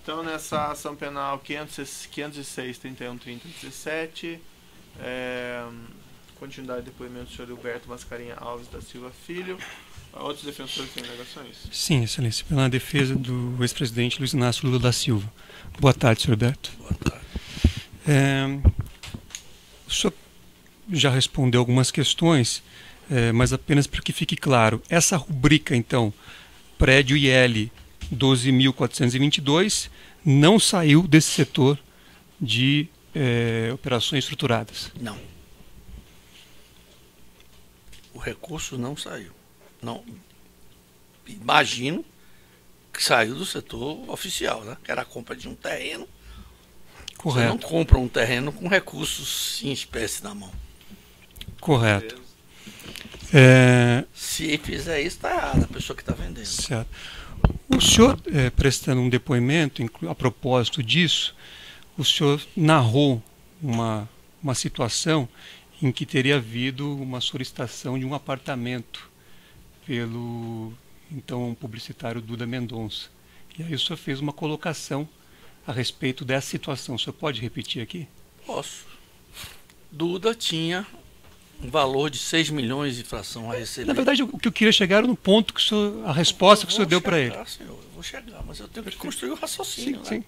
Então, nessa ação penal 506, 31, 30, 17, continuidade do depoimento do senhor Hilberto Mascarenhas Alves da Silva Filho. Outros defensores têm alegações? Sim, excelência. Pela defesa do ex-presidente Luiz Inácio Lula da Silva. Boa tarde, senhor Hilberto. Boa tarde. O senhor já respondeu algumas questões, mas apenas para que fique claro. Essa rubrica, então, prédio IL 12.422, não saiu desse setor de operações estruturadas? Não. O recurso não saiu. Não. Imagino que saiu do setor oficial, né? Que era a compra de um terreno. Correto. Você não compra um terreno com recursos em espécie na mão. Correto. Se fizer isso, está errado a pessoa que está vendendo. Certo. O senhor, prestando um depoimento, a propósito disso, o senhor narrou uma situação em que teria havido uma solicitação de um apartamento pelo então publicitário Duda Mendonça. E aí o senhor fez uma colocação a respeito dessa situação. O senhor pode repetir aqui? Posso. Duda tinha um valor de 6 milhões de fração a receber. Na verdade, o que eu queria chegar era no ponto que o senhor, a resposta que o senhor deu para ele. Senhor, eu vou chegar, mas eu tenho que construir o raciocínio. Sim, né? sim.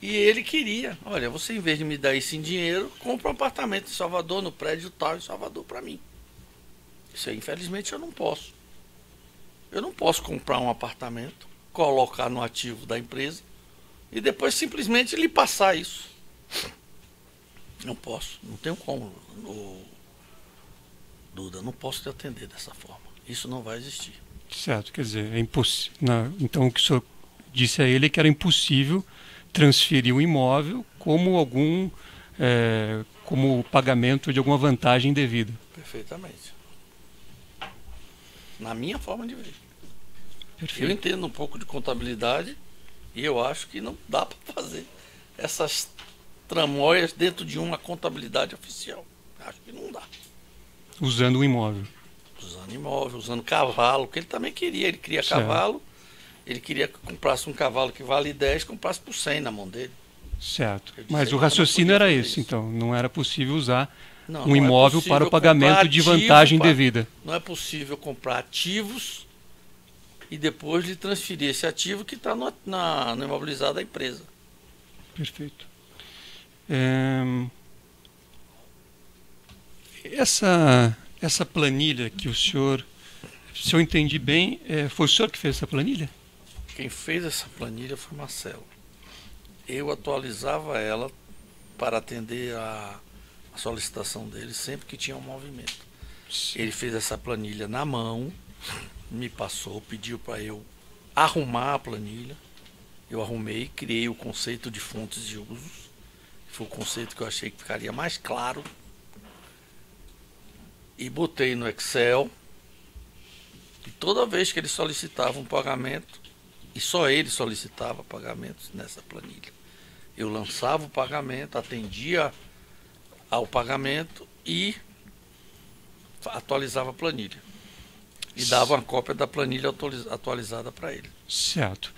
E ele queria, olha, você em vez de me dar isso em dinheiro, compra um apartamento em Salvador, no prédio tal em Salvador para mim. Isso aí, infelizmente, eu não posso. Eu não posso comprar um apartamento, colocar no ativo da empresa e depois simplesmente lhe passar isso. Não posso, não tenho como, Duda, não posso te atender dessa forma. Isso não vai existir. Certo, quer dizer, é impossível. Então o que o senhor disse a ele é que era impossível transferir o imóvel como como pagamento de alguma vantagem indevida. Perfeitamente. Na minha forma de ver. Perfeito. Eu entendo um pouco de contabilidade e eu acho que não dá para fazer essas tramóias dentro de uma contabilidade oficial. Acho que não dá. Usando o imóvel. Usando imóvel, usando cavalo, que ele também queria. Ele queria Certo. cavalo, ele queria que comprasse um cavalo que vale 10, comprasse por 100 na mão dele. Certo. Eu disse Mas que o não raciocínio podia era fazer esse, isso. então. Não era possível usar Não, um não é imóvel possível para o comprar pagamento de ativo vantagem para- indevida. Não é possível comprar ativos e depois lhe transferir esse ativo que está no imobilizado da empresa. Perfeito. Essa planilha que se eu entendi bem, foi o senhor que fez essa planilha? Quem fez essa planilha foi Marcelo. Eu atualizava ela para atender a solicitação dele sempre que tinha um movimento. Ele fez essa planilha na mão, me passou, pediu para eu arrumar a planilha. Eu arrumei, criei o conceito de fontes de usos. Foi o conceito que eu achei que ficaria mais claro. E botei no Excel. E toda vez que ele solicitava um pagamento, e só ele solicitava pagamentos nessa planilha, eu lançava o pagamento, atendia ao pagamento e atualizava a planilha. E dava uma cópia da planilha atualizada para ele. Certo.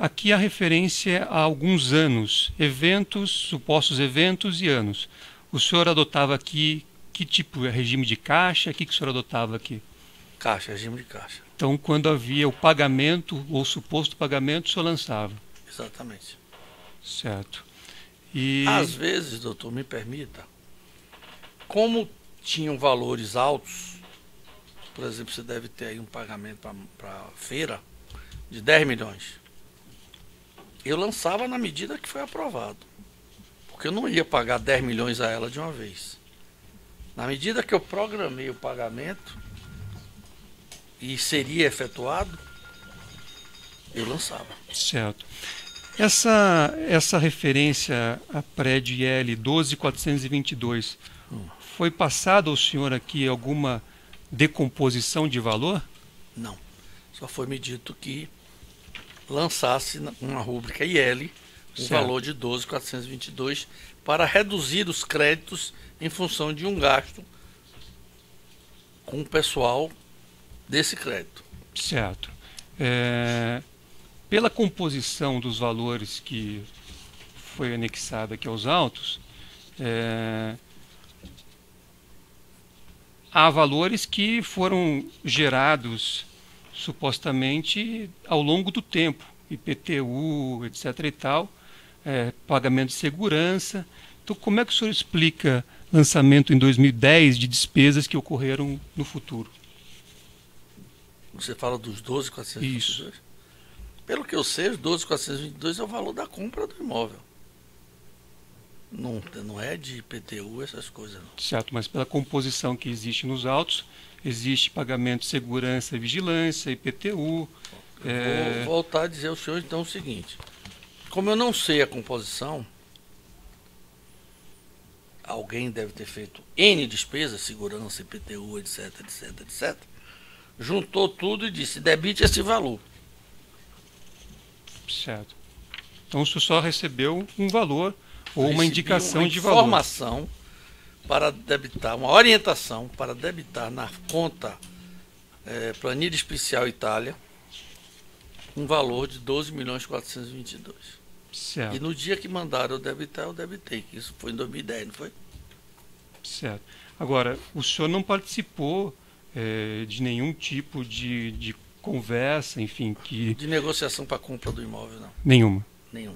Aqui a referência a alguns anos, eventos, supostos eventos e anos. O senhor adotava aqui que tipo? Regime de caixa? O que o senhor adotava aqui? Caixa, regime de caixa. Então, quando havia o pagamento ou suposto pagamento, o senhor lançava. Exatamente. Certo. E... Às vezes, doutor, me permita, como tinham valores altos, por exemplo, você deve ter aí um pagamento para feira de 10 milhões. Eu lançava na medida que foi aprovado. Porque eu não ia pagar 10 milhões a ela de uma vez. Na medida que eu programei o pagamento e seria efetuado, eu lançava. Certo. Essa referência a prédio IL 12.422 foi passado ao senhor aqui alguma decomposição de valor? Não. Só foi me dito que lançasse uma rúbrica IL um Certo. valor de 12.422 para reduzir os créditos em função de um gasto com o pessoal desse crédito. Certo. pela composição dos valores que foi anexada aqui aos autos, há valores que foram gerados supostamente ao longo do tempo, IPTU, etc. e tal, pagamento de segurança. Então, como é que o senhor explica lançamento em 2010 de despesas que ocorreram no futuro? Você fala dos 12.422? Isso. Pelo que eu sei, os 12.422 é o valor da compra do imóvel. Não é de IPTU, essas coisas não. Certo, mas pela composição que existe nos autos, existe pagamento de segurança e vigilância, IPTU. Vou voltar a dizer ao senhor então o seguinte. Como eu não sei a composição, alguém deve ter feito N despesas, segurança, IPTU, etc, etc, etc. Juntou tudo e disse, debite esse valor. Certo. Então o senhor só recebeu um valor ou uma Recebi indicação uma de valor. informação para debitar, uma orientação para debitar na conta planilha especial Itália um valor de 12.422. Certo. E no dia que mandaram eu debitei. Isso foi em 2010, não foi? Certo. Agora, o senhor não participou de nenhum tipo de conversa, enfim, que... De negociação para compra do imóvel, não. Nenhuma. Nenhum.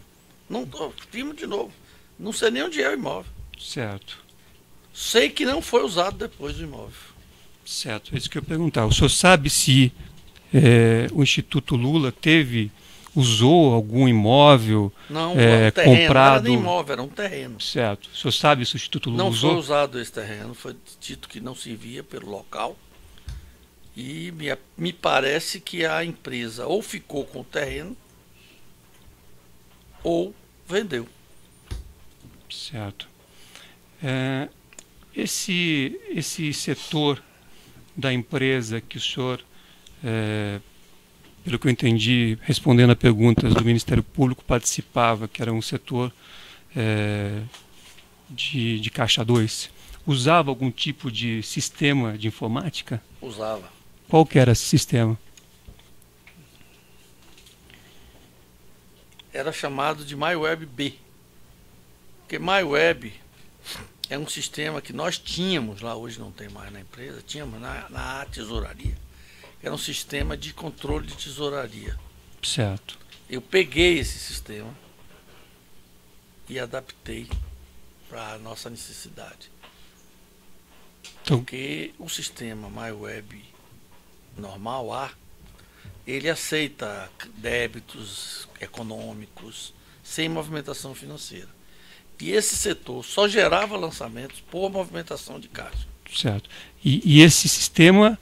Não firmo de novo. Não sei nem onde é o imóvel. Certo. Sei que não foi usado depois do imóvel. Certo. É isso que eu ia perguntar. O senhor sabe se o Instituto Lula usou algum imóvel Não, o terreno comprado... não era nem imóvel, era um terreno. Certo. O senhor sabe se o Instituto Lula Não usou? foi usado esse terreno, foi dito que não servia pelo local. E me parece que a empresa ou ficou com o terreno ou vendeu. Certo. Esse setor da empresa que o senhor, pelo que eu entendi, respondendo a perguntas do Ministério Público, participava, que era um setor de Caixa 2, usava algum tipo de sistema de informática? Usava. Qual que era esse sistema? Era chamado de MyWeb B. Porque MyWeb é um sistema que nós tínhamos lá, hoje não tem mais na empresa, tínhamos na tesouraria. Era um sistema de controle de tesouraria. Certo. Eu peguei esse sistema e adaptei para a nossa necessidade. Então, Porque o sistema MyWeb normal A, ele aceita débitos econômicos sem movimentação financeira. E esse setor só gerava lançamentos por movimentação de caixa. certo. E esse sistema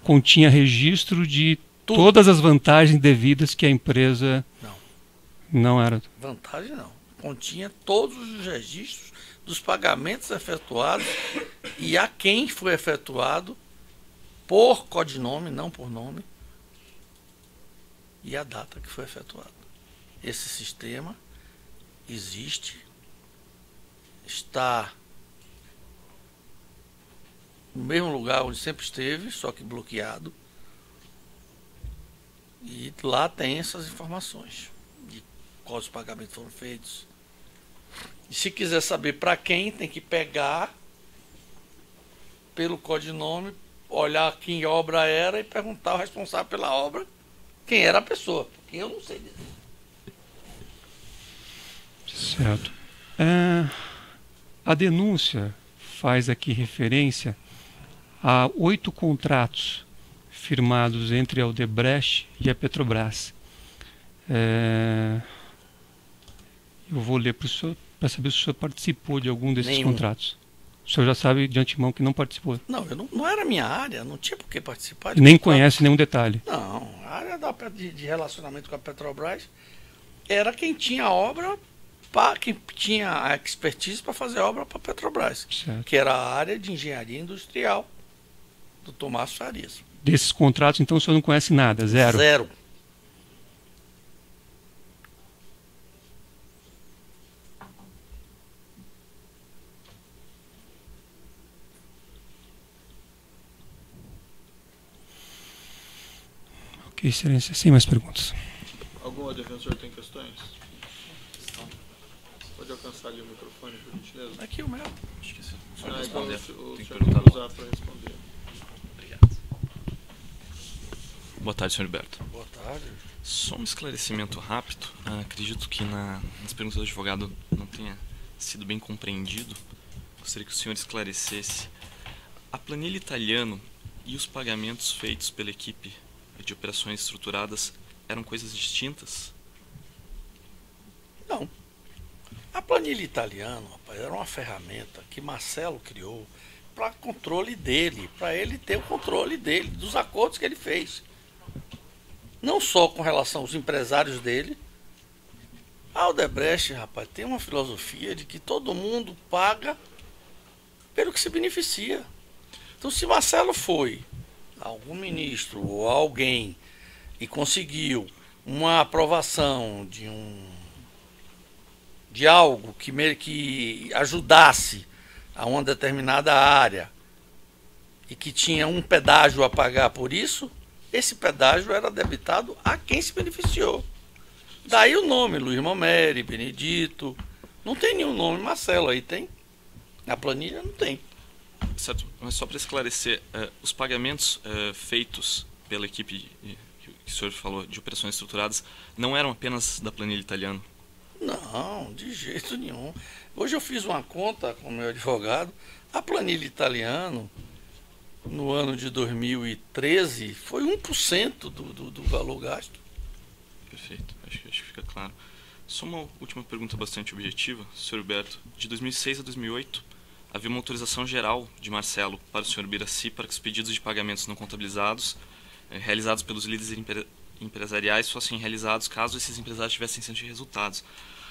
continha registro de Tudo. todas as vantagens devidas que a empresa não era. Vantagem não. Continha todos os registros dos pagamentos efetuados e a quem foi efetuado por codinome, não por nome, e a data que foi efetuado. Esse sistema existe, está no mesmo lugar onde sempre esteve, só que bloqueado, e lá tem essas informações de quais os pagamentos foram feitos. E se quiser saber para quem, tem que pegar pelo codinome, olhar quem obra era e perguntar ao responsável pela obra quem era a pessoa, porque eu não sei dizer. Certo. A denúncia faz aqui referência a 8 contratos firmados entre a Odebrecht e a Petrobras. Eu vou ler para o senhor para saber se o senhor participou de algum desses Nenhum. contratos. O senhor já sabe de antemão que não participou. Não, eu não era minha área, não tinha por que participar. E nem contrato. conhece nenhum detalhe. Não, a área de relacionamento com a Petrobras era quem tinha obra, quem tinha a expertise para fazer obra para a Petrobras, Certo. que era a área de engenharia industrial do Tomás Farias. Desses contratos, então, o senhor não conhece nada? Zero? Zero. Ok, excelência. Sem mais perguntas. Algum outro defensor tem questões? Pode alcançar ali o microfone, por gentileza? Aqui o meu. Acho que sim. Só Então responder. o Tem senhor que tem perguntar. que usar para responder. Obrigado. Boa tarde, senhor Roberto. Boa tarde. Só um esclarecimento rápido. Acredito que nas perguntas do advogado não tenha sido bem compreendido. Gostaria que o senhor esclarecesse. A planilha italiano e os pagamentos feitos pela equipe de operações estruturadas eram coisas distintas? Não. A planilha italiana, rapaz, era uma ferramenta que Marcelo criou para controle dele, para ele ter o controle dele, dos acordos que ele fez. Não só com relação aos empresários dele. A Odebrecht, rapaz, tem uma filosofia de que todo mundo paga pelo que se beneficia. Então, se Marcelo foi algum ministro ou alguém e conseguiu uma aprovação de algo que ajudasse a uma determinada área e que tinha um pedágio a pagar por isso, esse pedágio era debitado a quem se beneficiou. Daí o nome, Luiz Momeri, Benedito. Não tem nenhum nome Marcelo aí, tem? Na planilha não tem. Certo, mas só para esclarecer, os pagamentos feitos pela equipe que o senhor falou de operações estruturadas não eram apenas da planilha italiana? Não, de jeito nenhum. Hoje eu fiz uma conta com o meu advogado. A planilha italiana, no ano de 2013, foi 1% do valor gasto. Perfeito, acho que fica claro. Só uma última pergunta bastante objetiva, senhor Roberto. De 2006 a 2008, havia uma autorização geral de Marcelo para o senhor Ubiraci para que os pedidos de pagamentos não contabilizados, realizados pelos líderes empresariais, fossem realizados caso esses empresários tivessem ciência de resultados.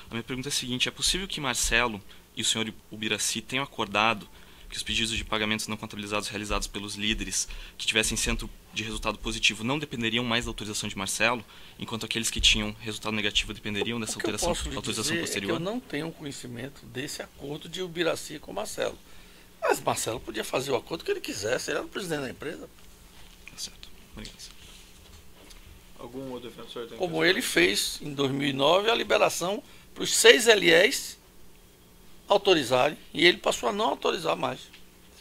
A minha pergunta é a seguinte: é possível que Marcelo e o senhor Ubiraci tenham acordado que os pedidos de pagamentos não contabilizados realizados pelos líderes que tivessem centro de resultado positivo não dependeriam mais da autorização de Marcelo, enquanto aqueles que tinham resultado negativo dependeriam dessa autorização posterior? Eu não tenho conhecimento desse acordo de Ubiraci com Marcelo. Mas Marcelo podia fazer o acordo que ele quisesse, ele era o presidente da empresa. Tá certo. Obrigado. Algum outro defensor tem Como questões? ele fez em 2009 a liberação para os 6 LEs autorizarem, e ele passou a não autorizar mais.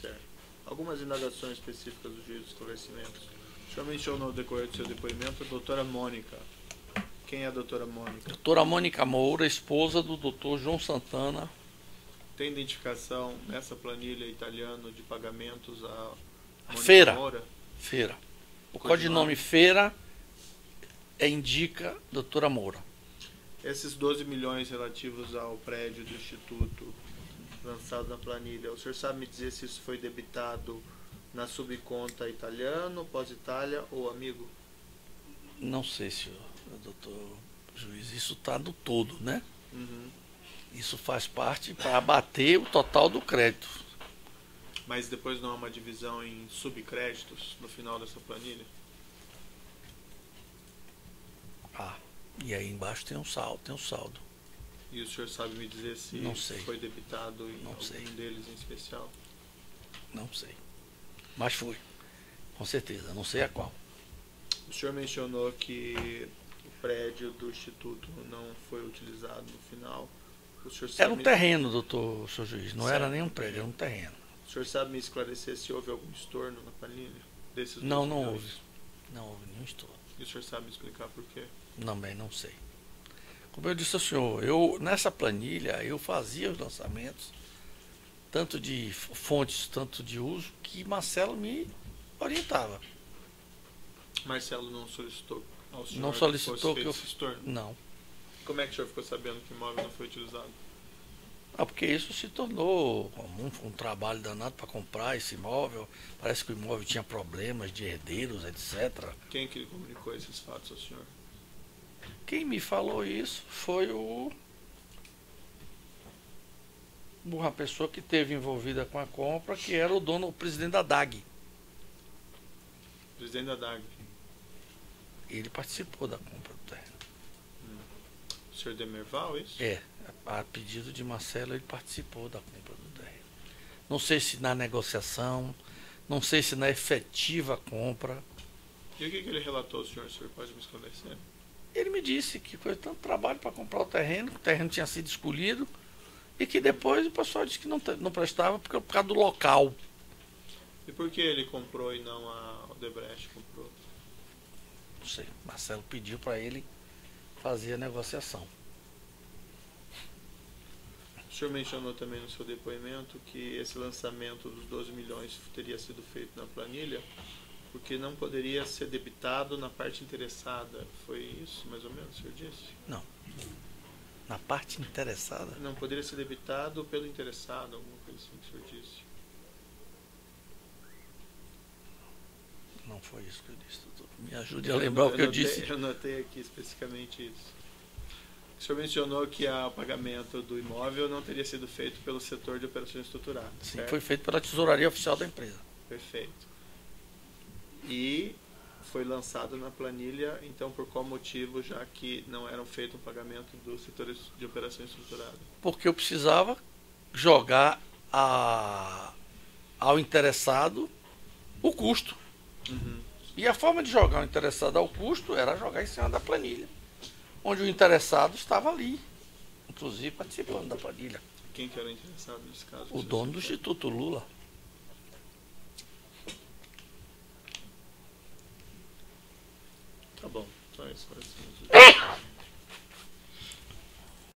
Certo. Algumas indagações específicas do juiz de esclarecimentos. O senhor mencionou no decorrer do seu depoimento a doutora Mônica. Quem é a doutora Mônica? Doutora Mônica Moura, esposa do doutor João Santana. Tem identificação nessa planilha italiana de pagamentos a Mônica Feira. Moura? Feira. O Codinome. codinome Feira indica doutora Moura. Esses 12 milhões relativos ao prédio do Instituto lançado na planilha, o senhor sabe me dizer se isso foi debitado na subconta italiano, pós-Itália ou amigo? Não sei, senhor, doutor juiz, isso está no todo, né? Uhum. Isso faz parte para abater o total do crédito. Mas depois não há uma divisão em subcréditos no final dessa planilha? E aí embaixo tem um saldo. E o senhor sabe me dizer se Não sei. foi debitado em Não algum sei. deles em especial? Não sei. Mas foi. Com certeza, não sei a qual. O senhor mencionou que o prédio do Instituto não foi utilizado no final. O senhor sabe Era um terreno, doutor, senhor juiz. Não era Certo. nem um prédio, era um terreno. O senhor sabe me esclarecer se houve algum estorno na planilha desses Não, 12 não milhões? houve. Não houve nenhum estouro. E o senhor sabe me explicar por quê? Também não sei. Como eu disse ao senhor, nessa planilha eu fazia os lançamentos, tanto de fontes, tanto de uso, que Marcelo me orientava. Comércio não solicitou ao senhor Não solicitou fosse que feito eu... esse estorno? Não. Como é que o senhor ficou sabendo que o imóvel não foi utilizado? Porque isso se tornou comum, foi um trabalho danado para comprar esse imóvel. Parece que o imóvel tinha problemas de herdeiros, etc. Quem que lhe comunicou esses fatos ao senhor? Quem me falou isso foi uma pessoa que esteve envolvida com a compra, que era o dono, o presidente da DAG. Presidente da DAG. Ele participou da compra do terreno. O senhor Demerval, isso? É, a pedido de Marcelo, ele participou da compra do terreno. Não sei se na negociação, não sei se na efetiva compra. E o que ele relatou ao senhor? O senhor pode me esclarecer? Ele me disse que foi tanto trabalho para comprar o terreno tinha sido escolhido, e que depois o pessoal disse que não prestava por causa do local. E por que ele comprou e não a Odebrecht comprou? Não sei, Marcelo pediu para ele fazer a negociação. O senhor mencionou também no seu depoimento que esse lançamento dos 12 milhões teria sido feito na planilha porque não poderia ser debitado na parte interessada. Foi isso, mais ou menos, o senhor disse? Não. Na parte interessada? Não poderia ser debitado pelo interessado, alguma coisa assim que o senhor disse. Não foi isso que eu disse, doutor. Me ajude a lembrar o que eu disse. Eu notei aqui especificamente isso. O senhor mencionou que o pagamento do imóvel não teria sido feito pelo setor de operações estruturadas. Sim, certo? foi feito pela tesouraria oficial da empresa. Perfeito. E foi lançado na planilha, então por qual motivo, já que não eram feito o pagamento do setor de operações estruturadas? Porque eu precisava jogar ao interessado o custo. Uhum. E a forma de jogar o interessado ao custo era jogar em cima da planilha, onde o interessado estava ali, inclusive participando da planilha. Quem que era interessado nesse caso? O dono do Instituto Lula. Tá bom, só isso.